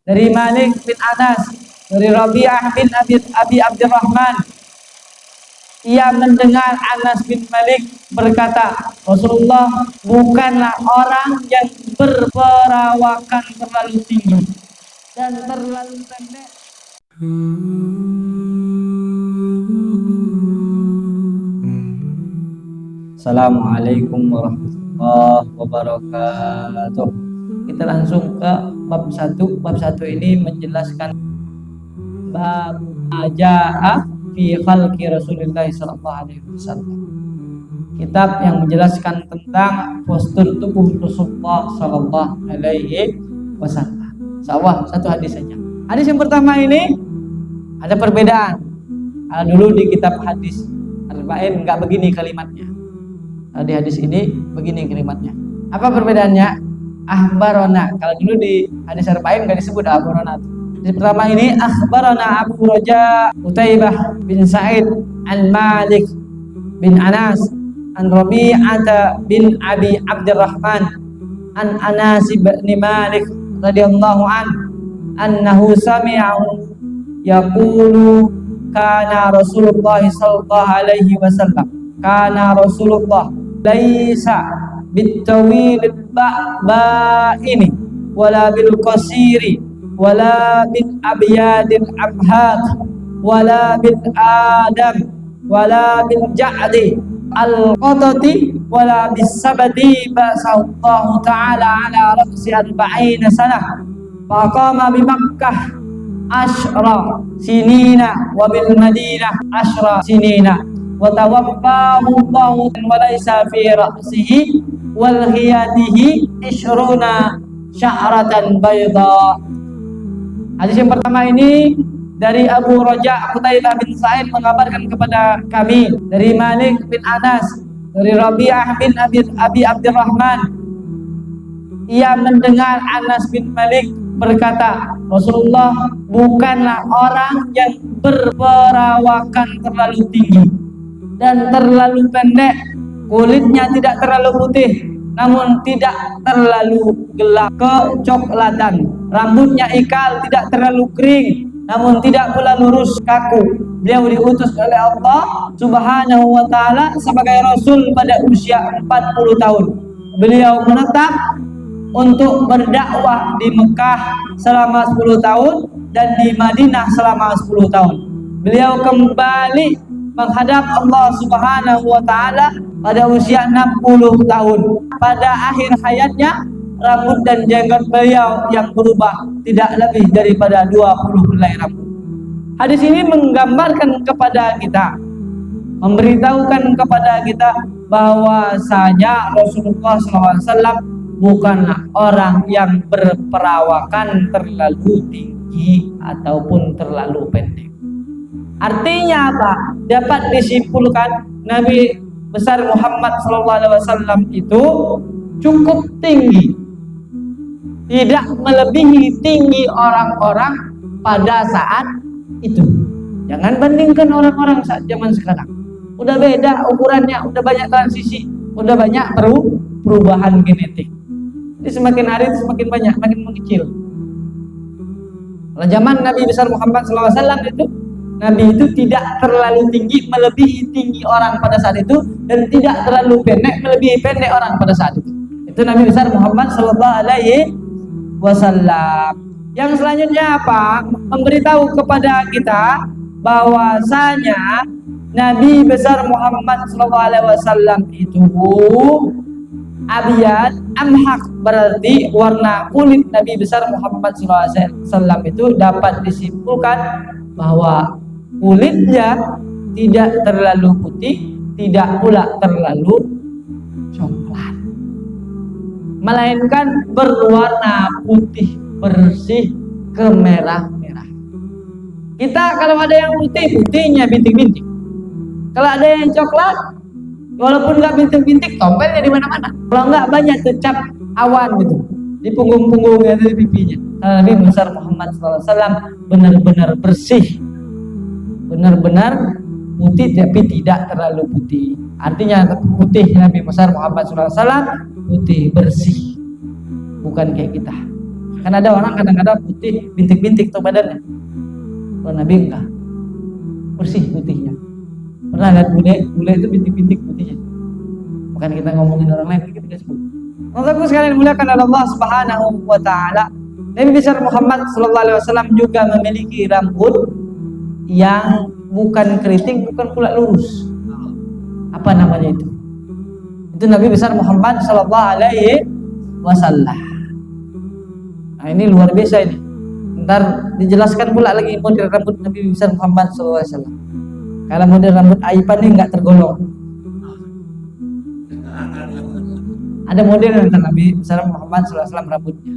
dari Malik bin Anas, dari Rabi'ah bin Abi Abdurrahman. Ia mendengar Anas bin Malik berkata, Rasulullah bukanlah orang yang berperawakan terlalu tinggi dan terlalu pendek. Assalamualaikum warahmatullahi wabarakatuh. Kita langsung ke bab 1. Bab 1 ini menjelaskan bab aja'a fi khalqi Rasulullah sallallahu alaihi wasallam. Kitab yang menjelaskan tentang postur tubuh Rasulullah sallallahu alaihi wasallam. Insyaallah satu hadis saja. Hadis yang pertama ini ada perbedaan. Dulu di kitab hadis Arba'in enggak begini kalimatnya. Di hadis ini begini kalimatnya. Apa perbedaannya? Akhbarona. Kalau dulu di hadis Arba'in enggak disebut akhbarona. Di pertama ini akhbarana Abu Raja Utaibah bin Sa'id an Malik bin Anas an Rabi'ah bin Abi Abdurrahman an Anas bin Malik radhiyallahu an annahu sami'ahu yaqulu kana Rasulullah sallallahu alaihi wasallam kana Rasulullah laisa bitawil ba'ini wala bil qasiri wala bin abyadil abhad wala bin adam wala bin ja'di al-qatati wala bis sabadi ba'sallahu ta'ala ala ra'si arba'ina sanah faqama bi Makkah ashra sinina wa bil Madinah ashra sinina wa tawaffahu Allahu wa laysa fi ra'sihi wal hiyadihi ishruna sya'ratan bayda. Hadis yang pertama ini dari Abu Raja Utaibah bin Sa'id mengabarkan kepada kami dari Malik bin Anas, dari Rabi'ah bin Abi Abdurrahman. Ia mendengar Anas bin Malik berkata, Rasulullah bukanlah orang yang berperawakan terlalu tinggi dan terlalu pendek, kulitnya tidak terlalu putih namun tidak terlalu gelap kecoklatan, rambutnya ikal, tidak terlalu kering namun tidak pula lurus kaku. Beliau diutus oleh Allah Subhanahu wa taala sebagai rasul pada usia 40 tahun. Beliau menetap untuk berdakwah di Mekah selama 10 tahun dan di Madinah selama 10 tahun. Beliau kembali menghadap Allah Subhanahu wa taala pada usia 60 tahun. Pada akhir hayatnya, rambut dan jenggot beliau yang berubah tidak lebih daripada 20 helai rambut. Hadis ini menggambarkan kepada kita, memberitahukan kepada kita bahwasanya Rasulullah SAW bukanlah orang yang berperawakan terlalu tinggi ataupun terlalu pendek. Artinya apa? Dapat disimpulkan Nabi besar Muhammad SAW itu cukup tinggi, tidak melebihi tinggi orang-orang pada saat itu. Jangan bandingkan orang-orang saat zaman sekarang. Udah beda ukurannya, udah banyak transisi, udah banyak perubahan genetik. Jadi semakin hari semakin banyak, makin mengecil. Pada zaman Nabi besar Muhammad SAW itu, Nabi itu tidak terlalu tinggi melebihi tinggi orang pada saat itu, dan tidak terlalu pendek melebihi pendek orang pada saat itu. Itu Nabi besar Muhammad sallallahu alaihi wasallam. Yang selanjutnya apa? Memberitahu kepada kita bahwasanya Nabi besar Muhammad sallallahu alaihi wasallam itu abiyad amhaq, berarti warna kulit Nabi besar Muhammad sallallahu alaihi wasallam itu dapat disimpulkan bahwa kulitnya tidak terlalu putih, tidak pula terlalu coklat, melainkan berwarna putih bersih kemerah-merah. Kita kalau ada yang putih, putihnya bintik-bintik. Kalau ada yang coklat, walaupun nggak bintik-bintik, tompelnya di mana-mana. Kalau nggak banyak tuh cap awan gitu di punggung-punggungnya, di pipinya. Nabi besar Muhammad SAW benar-benar bersih, benar-benar putih tapi tidak terlalu putih. Artinya putih Nabi besar Muhammad SAW putih bersih, bukan kayak kita. Kan ada orang kadang-kadang putih bintik-bintik tuh badannya. Kalau Nabi enggak, bersih putihnya. Pernah lihat bule itu bintik-bintik putihnya. Bukan kita ngomongin orang lain, kita sebut. Untuk sekalian muliakan Allah Subhanahu wa taala. Nabi besar Muhammad sallallahu alaihi wasallam juga memiliki rambut yang bukan keriting, bukan pula lurus. Apa namanya itu? Itu Nabi besar Muhammad sallallahu alaihi wasallam. Nah, ini luar biasa ini. Ntar dijelaskan pula lagi model rambut Nabi besar Muhammad sallallahu alaihi wasallam. Kalau model rambut Aipan ini enggak tergolong. Ada model tentang Nabi besar Muhammad sallallahu alaihi wasallam rambutnya.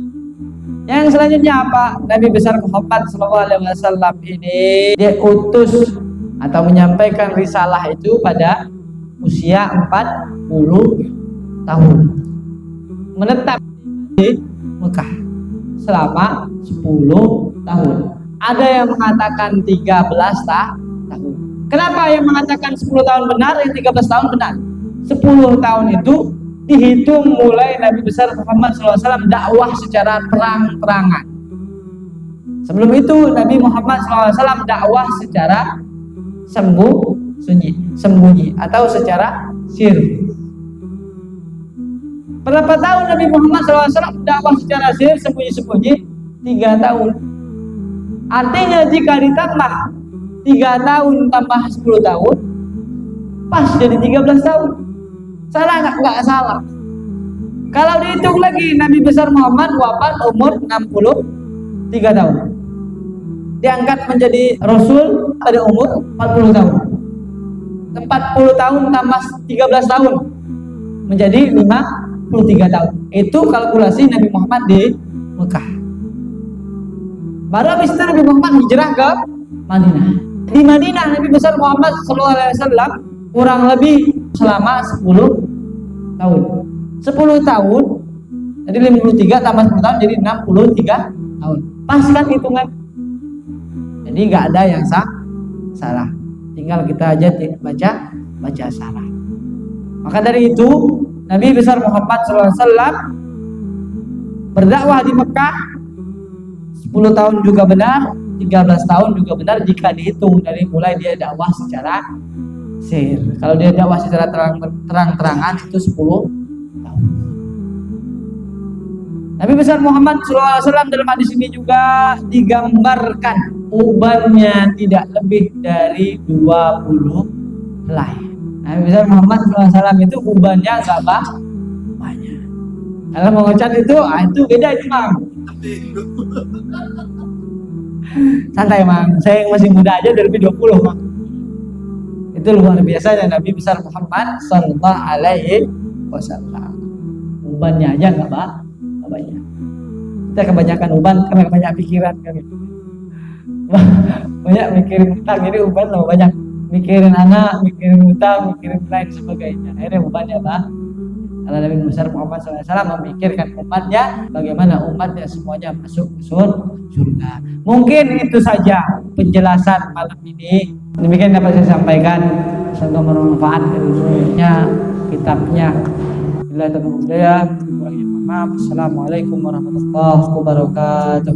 Yang selanjutnya apa? Nabi besar Muhammad sallallahu alaihi wasallam ini dia utus atau menyampaikan risalah itu pada usia 40 tahun. Menetap di Mekah selama 10 tahun. Ada yang mengatakan 13 tahun. Kenapa yang mengatakan 10 tahun benar, yang 13 tahun benar? 10 tahun itu dihitung mulai Nabi besar Muhammad SAW dakwah secara terang-terangan. Sebelum itu Nabi Muhammad SAW dakwah secara sembunyi atau secara sir. Berapa tahun Nabi Muhammad SAW dakwah secara sir, sembunyi-sembunyi? 3 tahun. Artinya jika ditambah 3 tahun tambah 10 tahun, pas jadi 13 tahun. Salah nggak salah. Kalau dihitung lagi Nabi besar Muhammad wafat umur 63 tahun. Diangkat menjadi Rasul pada umur 40 tahun. 40 tahun tambah 13 tahun menjadi 53 tahun. Itu kalkulasi Nabi Muhammad di Mekah. Baru habis itu Nabi Muhammad hijrah ke Madinah. Di Madinah Nabi besar Muhammad SAW kurang lebih selama 10 tahun. 10 tahun jadi 53 tambah 10 tahun jadi 63 tahun. Pas kan hitungan. Jadi nggak ada yang salah. Tinggal kita aja baca salah. Maka dari itu Nabi besar Muhammad SAW berdakwah di Mekah 10 tahun juga benar, 13 tahun juga benar jika dihitung dari mulai dia dakwah secara sir. Kalau dia dakwah secara terang-terangan itu 10 tahun. Nabi besar Muhammad SAW dalam hadis ini juga digambarkan ubannya tidak lebih dari 20 helai. Nabi besar Muhammad SAW itu ubannya gak banyak. Kalau mau ngecat itu beda itu Mang. Santai Mang, saya yang masih muda aja udah lebih 20 Mang. Itu luar biasa ya Nabi besar Muhammad sallallahu alaihi wasallam. Ubannya aja nggak banyak. Kita kebanyakan uban karena banyak pikiran kan. Banyak mikirin utang, jadi uban lebih banyak mikirin anak, mikirin utang, mikirin lain sebagainya. Akhirnya ubannya karena Nabi besar Muhammad SAW memikirkan umatnya, bagaimana umatnya semuanya masuk ke surga. Mungkin itu saja penjelasan malam ini. Demikian dapat saya sampaikan. Semoga bermanfaat ilmunya, kitabnya. Bila terbuka, maaf. Assalamualaikum warahmatullahi wabarakatuh.